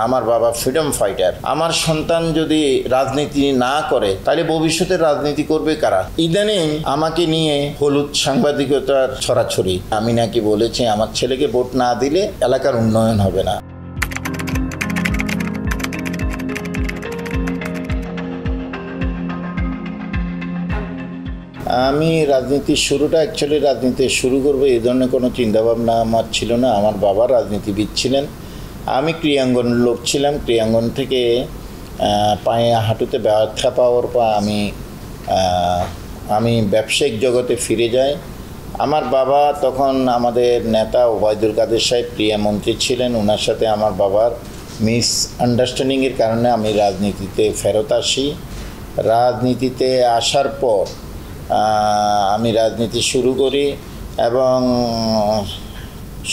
আমার বাবা freedom fighter. আমার সন্তান যদি রাজনীতি না করে তাহলে ভবিষ্যতে রাজনীতি করবে কারা? ইদানিং আমাকে নিয়ে হলুদ সাংবাদিকতার ছড়াছড়ি। আমি নাকি বলেছি আমার ছেলেকে ভোট না দিলে এলাকার উন্নয়ন হবে না। আমি রাজনীতির শুরুটা রাজনীতি শুরু করবো এই ধরনের কোনো চিন্তাভাবনা আমার ছিল না। আমার বাবা রাজনীতিবিদ ছিলেন, আমি ক্রিয়াঙ্গনের লোক ছিলাম। ক্রিয়াঙ্গন থেকে পায়ে হাঁটুতে ব্যথা পাওয়ার পর আমি ব্যবসায়িক জগতে ফিরে যাই। আমার বাবা তখন আমাদের নেতা ওবায়দুল কাদের সাহেব ক্রিয়ামন্ত্রী ছিলেন। ওনার সাথে আমার বাবার মিস আন্ডারস্ট্যান্ডিংয়ের কারণে আমি রাজনীতিতে ফেরত আসি। রাজনীতিতে আসার পর আমি রাজনীতি শুরু করি এবং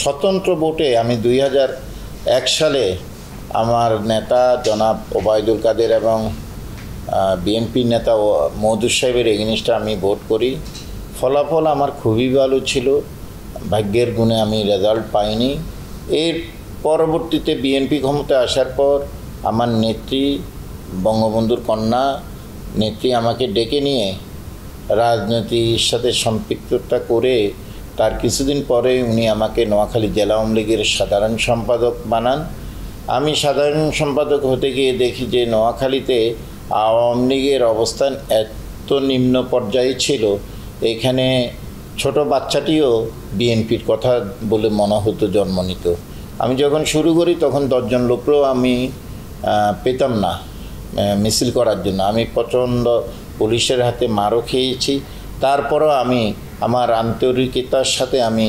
স্বতন্ত্র ভোটে আমি 2001 সালে আমার নেতা জনাব ওবায়দুল কাদের এবং বিএনপির নেতা মওদুদ সাহেবের এগেইনস্টে আমি ভোট করি। ফলাফল আমার খুবই ভালো ছিল, ভাগ্যের গুণে আমি রেজাল্ট পাইনি। এর পরবর্তীতে বিএনপি ক্ষমতায় আসার পর আমার নেত্রী, বঙ্গবন্ধুর কন্যা নেত্রী আমাকে ডেকে নিয়ে রাজনীতির সাথে সম্পৃক্ততা করে তার কিছুদিন পরে উনি আমাকে নোয়াখালী জেলা আওয়ামী লীগের সাধারণ সম্পাদক বানান। আমি সাধারণ সম্পাদক হতে গিয়ে দেখি যে নোয়াখালীতে আওয়ামী লীগের অবস্থান এত নিম্ন পর্যায়ে ছিল, এখানে ছোট বাচ্চাটিও বিএনপির কথা বলে মনে হতো জন্ম নিত। আমি যখন শুরু করি তখন 10 জন লোকও আমি পেতাম না মিছিল করার জন্য। আমি প্রচণ্ড পুলিশের হাতে মারও খেয়েছি। তারপরও আমি আমার আন্তরিকতার সাথে আমি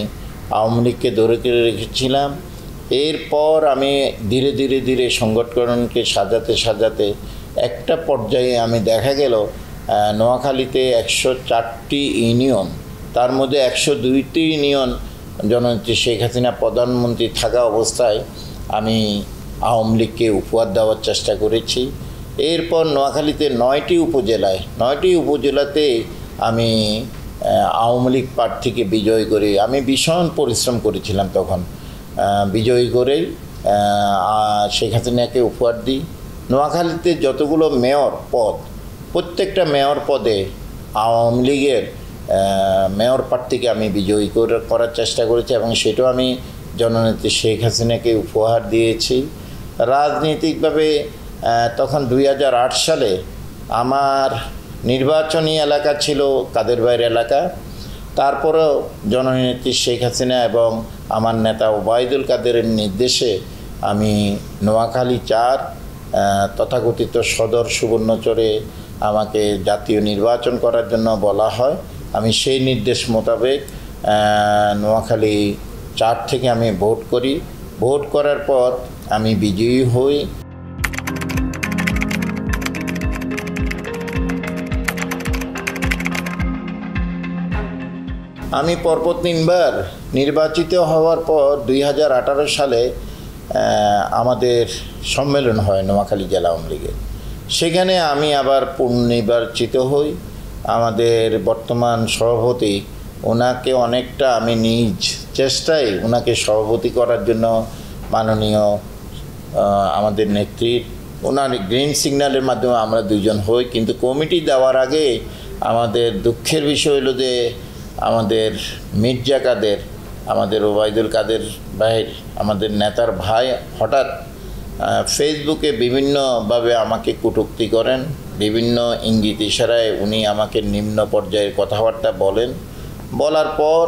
আওয়ামী লীগকে ধরে রেখেছিলাম। এরপর আমি ধীরে ধীরে সংগঠনকে সাজাতে একটা পর্যায়ে আমি দেখা গেল নোয়াখালীতে 104টি ইউনিয়ন, তার মধ্যে 102টি ইউনিয়ন জননেত্রী শেখ হাসিনা প্রধানমন্ত্রী থাকা অবস্থায় আমি আওয়ামী লীগকে উপহার দেওয়ার চেষ্টা করেছি। এরপর নোয়াখালীতে 9টি উপজেলাতে আমি আওয়ামী লীগ প্রার্থীকে বিজয় করে আমি ভীষণ পরিশ্রম করেছিলাম। তখন বিজয়ী করে শেখ হাসিনাকে উপহার দিই। নোয়াখালীতে যতগুলো মেয়র পদ, প্রত্যেকটা মেয়র পদে আওয়ামী লীগের মেয়র প্রার্থীকে আমি বিজয়ী করার চেষ্টা করেছি এবং সেটাও আমি জননেত্রী শেখ হাসিনাকে উপহার দিয়েছি। রাজনৈতিকভাবে তখন 2008 সালে আমার নির্বাচনী এলাকা ছিল কাদের ভাইয়ের এলাকা। তারপরেও জননেত্রী শেখ হাসিনা এবং আমার নেতা ওবায়দুল কাদেরের নির্দেশে আমি নোয়াখালী 4 তথাকথিত সদর সুবর্ণচরে আমাকে জাতীয় নির্বাচন করার জন্য বলা হয়। আমি সেই নির্দেশ মোতাবেক নোয়াখালী 4 থেকে আমি ভোট করি। ভোট করার পর আমি বিজয়ী হই। আমি পরপর 3 বার নির্বাচিত হওয়ার পর 2018 সালে আমাদের সম্মেলন হয় নোয়াখালী জেলা আওয়ামী লীগের। সেখানে আমি আবার পুনর্নির্বাচিত হই। আমাদের বর্তমান সভাপতি, ওনাকে অনেকটা আমি নিজ চেষ্টায় ওনাকে সভাপতি করার জন্য মাননীয় আমাদের নেত্রীর ওনার গ্রিন সিগন্যালের মাধ্যমে আমরা 2 জন হই। কিন্তু কমিটি দেওয়ার আগে আমাদের দুঃখের বিষয় হলো যে আমাদের মির্জা কাদের, আমাদের ওবায়দুল কাদের ভাই, আমাদের নেতার ভাই হঠাৎ ফেসবুকে বিভিন্নভাবে আমাকে কটূক্তি করেন। বিভিন্ন ইঙ্গিত ইশারায় উনি আমাকে নিম্ন পর্যায়ের কথাবার্তা বলেন। বলার পর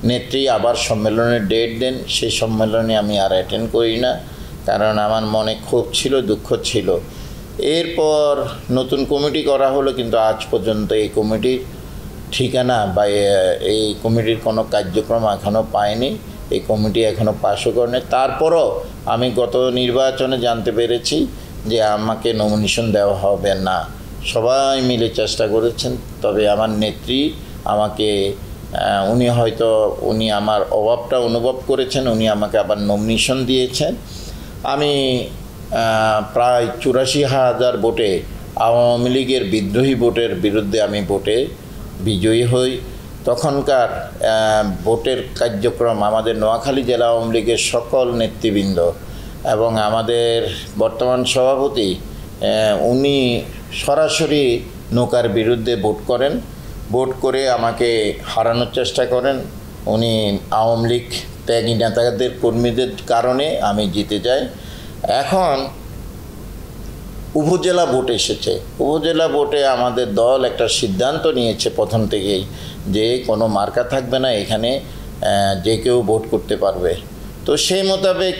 নেত্রী আবার সম্মেলনের ডেট দেন। সেই সম্মেলনে আমি আর অ্যাটেন্ড করি না, কারণ আমার মনে ক্ষোভ ছিল, দুঃখ ছিল। এরপর নতুন কমিটি করা হলো, কিন্তু আজ পর্যন্ত এই কমিটির ঠিকানা বা এই কমিটির কোনো কার্যক্রম এখনও পাইনি। এই কমিটি এখনও পাশও করেনি। তারপরও আমি গত নির্বাচনে জানতে পেরেছি যে আমাকে নমিনেশন দেওয়া হবে না। সবাই মিলে চেষ্টা করেছেন, তবে আমার নেত্রী আমাকে উনি আমার অভাবটা অনুভব করেছেন, উনি আমাকে আবার নমিনেশন দিয়েছেন। আমি প্রায় 84,000 ভোটে আওয়ামী লীগের বিদ্রোহী ভোটের বিরুদ্ধে আমি ভোটে বিজয়ী হই। তখনকার ভোটের কার্যক্রম আমাদের নোয়াখালী জেলা আওয়ামী লীগের সকল নেতৃবৃন্দ এবং আমাদের বর্তমান সভাপতি উনি সরাসরি নৌকার বিরুদ্ধে ভোট করেন, ভোট করে আমাকে হারানোর চেষ্টা করেন। উনি আওয়ামী লীগ ত্যাগী নেতাদের কর্মীদের কারণে আমি জিতে যাই। এখন উপজেলা ভোট এসেছে, উপজেলা ভোটে আমাদের দল একটা সিদ্ধান্ত নিয়েছে প্রথম থেকেই যে কোনো মার্কা থাকবে না, এখানে যে কেউ ভোট করতে পারবে। তো সেই মোতাবেক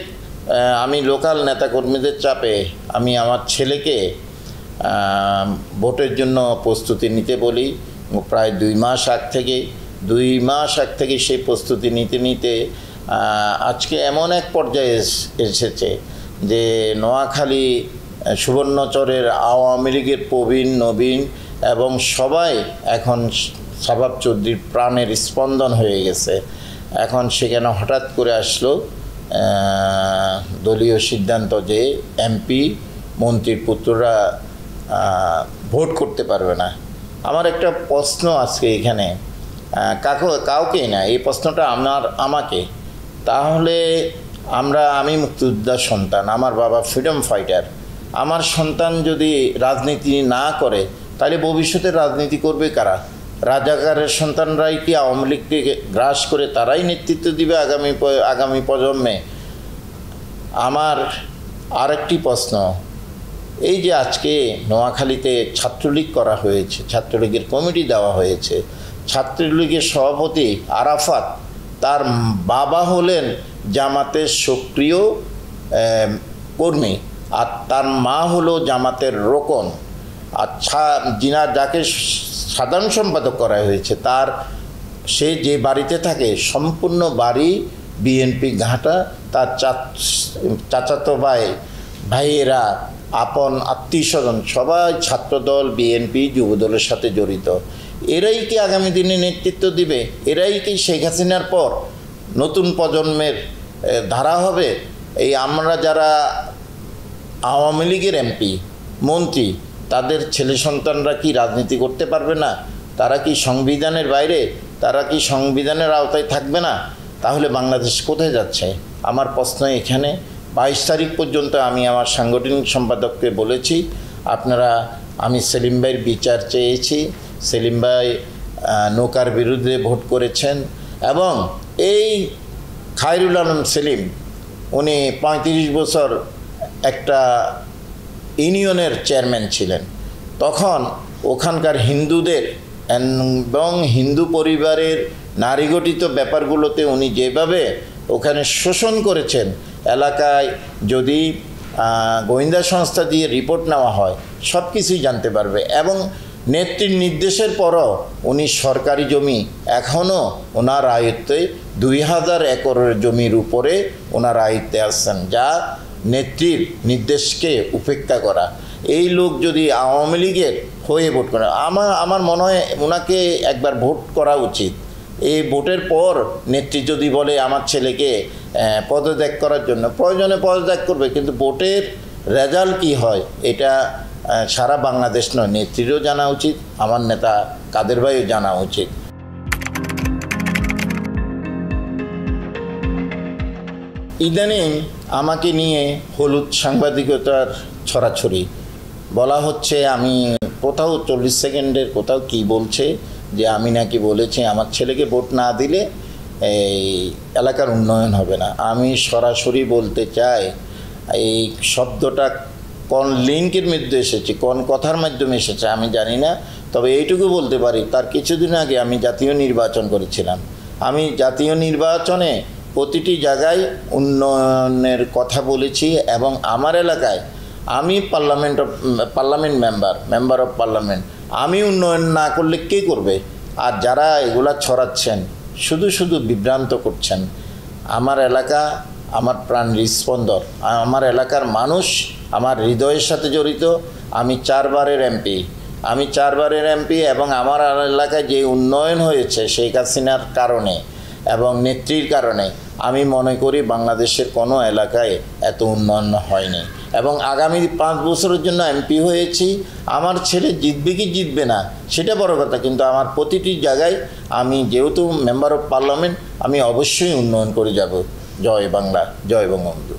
আমি লোকাল নেতাকর্মীদের চাপে আমি আমার ছেলেকে ভোটের জন্য প্রস্তুতি নিতে বলি। প্রায় 2 মাস আগ থেকে সেই প্রস্তুতি নিতে নিতে আজকে এমন এক পর্যায়ে এসেছে যে নোয়াখালী সুবর্ণচরের আওয়ামী লীগের প্রবীণ নবীন এবং সবাই এখন শাবাব চৌধুরীর প্রাণের স্পন্দন হয়ে গেছে। এখন সেখানে হঠাৎ করে আসলো দলীয় সিদ্ধান্ত যে এমপি মন্ত্রীর পুত্ররা ভোট করতে পারবে না। আমার একটা প্রশ্ন আজকে এখানে কাউকেই না, এই প্রশ্নটা আমাকে। তাহলে আমি মুক্তিযোদ্ধার সন্তান, আমার বাবা ফ্রিডম ফাইটার, আমার সন্তান যদি রাজনীতি না করে তাহলে ভবিষ্যতে রাজনীতি করবে কারা? রাজাকারের সন্তানরাই কি আওয়ামী লীগকে গ্রাস করে তারাই নেতৃত্ব দিবে আগামী প্রজন্মে? আমার আরেকটি প্রশ্ন, এই যে আজকে নোয়াখালীতে ছাত্রলীগ করা হয়েছে, ছাত্রলীগের কমিটি দেওয়া হয়েছে, ছাত্রলীগের সভাপতি আরাফাত তার বাবা হলেন জামাতের সক্রিয় কর্মী আর তার মা হলো জামাতের রোকন। আচ্ছা, যাকে সাধারণ সম্পাদক করা হয়েছে সে যে বাড়িতে থাকে সম্পূর্ণ বাড়ি বিএনপি ঘাঁটা, তার চাচাতো ভাইয়েরা আপন আত্মীয় স্বজন সবাই ছাত্রদল বিএনপি যুবদলের সাথে জড়িত। এরাই কি আগামী দিনে নেতৃত্ব দিবে? এরাই কি শেখ হাসিনার পর নতুন প্রজন্মের ধারা হবে? এই আমরা যারা আওয়ামী লীগের এমপি মন্ত্রী, তাদের ছেলে সন্তানরা কি রাজনীতি করতে পারবে না? তারা কি সংবিধানের বাইরে? তারা কি সংবিধানের আওতায় থাকবে না? তাহলে বাংলাদেশ কোথায় যাচ্ছে? আমার প্রশ্ন এখানে। 22 তারিখ পর্যন্ত আমি আমার সাংগঠনিক সম্পাদককে বলেছি আমি সেলিম ভাইয়ের বিচার চেয়েছি। সেলিম ভাই নৌকার বিরুদ্ধে ভোট করেছেন এবং এই খায়রুল আলম সেলিম উনি 35 বছর একটা ইউনিয়নের চেয়ারম্যান ছিলেন। তখন ওখানকার হিন্দুদের এবং হিন্দু পরিবারের নারীগঠিত ব্যাপারগুলোতে উনি যেভাবে ওখানে শোষণ করেছেন, এলাকায় যদি গোয়েন্দা সংস্থা দিয়ে রিপোর্ট নেওয়া হয় সব কিছুই জানতে পারবে। এবং নেত্রীর নির্দেশের পরও উনি সরকারি জমি এখনও ওনার আয়ত্তে 2000 একরের জমির উপরে ওনার আয়ত্তে আসছেন, যা নেত্রীর নির্দেশকে উপেক্ষা করা। এই লোক যদি আওয়ামী লীগের হয়ে ভোট করে, আমার মনে হয় ওনাকে একবার ভোট করা উচিত। এই ভোটের পর নেত্রী যদি বলে আমার ছেলেকে পদত্যাগ করার জন্য, প্রয়োজনে পদত্যাগ করবে, কিন্তু ভোটের রেজাল্ট কী হয় এটা সারা বাংলাদেশ নয়, নেত্রীরও জানা উচিত, আমার নেতা কাদের ভাইও জানা উচিত। ইদানিং আমাকে নিয়ে হলুদ সাংবাদিকতার ছড়াছড়ি বলা হচ্ছে, আমি কোথাও 40 সেকেন্ডের কোথাও কি বলছে যে আমি নাকি বলেছি আমার ছেলেকে ভোট না দিলে এই এলাকার উন্নয়ন হবে না। আমি সরাসরি বলতে চাই, এই শব্দটা কোন লিঙ্কের মধ্যে এসেছে, কোন কথার মাধ্যমে এসেছে আমি জানি না, তবে এইটুকু বলতে পারি তার কিছুদিন আগে আমি জাতীয় নির্বাচন করেছিলাম। আমি জাতীয় নির্বাচনে প্রতিটি জায়গায় উন্নয়নের কথা বলেছি এবং আমার এলাকায় আমি পার্লামেন্ট মেম্বার অফ পার্লামেন্ট, আমি উন্নয়ন না করলে কে করবে? আর যারা এগুলা ছড়াচ্ছেন শুধু বিভ্রান্ত করছেন। আমার এলাকা আমার প্রাণের স্পন্দন, আমার এলাকার মানুষ আমার হৃদয়ের সাথে জড়িত। আমি 4 বারের এমপি এবং আমার এলাকায় যে উন্নয়ন হয়েছে শেখ হাসিনার কারণে এবং নেত্রীর কারণে, আমি মনে করি বাংলাদেশের কোনো এলাকায় এত উন্নয়ন হয়নি। এবং আগামী 5 বছরের জন্য এমপি হয়েছি। আমার ছেলে জিতবে কি জিতবে না সেটা বড় কথা, কিন্তু আমার প্রতিটি জায়গায় আমি যেহেতু মেম্বার অফ পার্লামেন্ট, আমি অবশ্যই উন্নয়ন করে যাব। জয় বাংলা, জয় বঙ্গবন্ধু।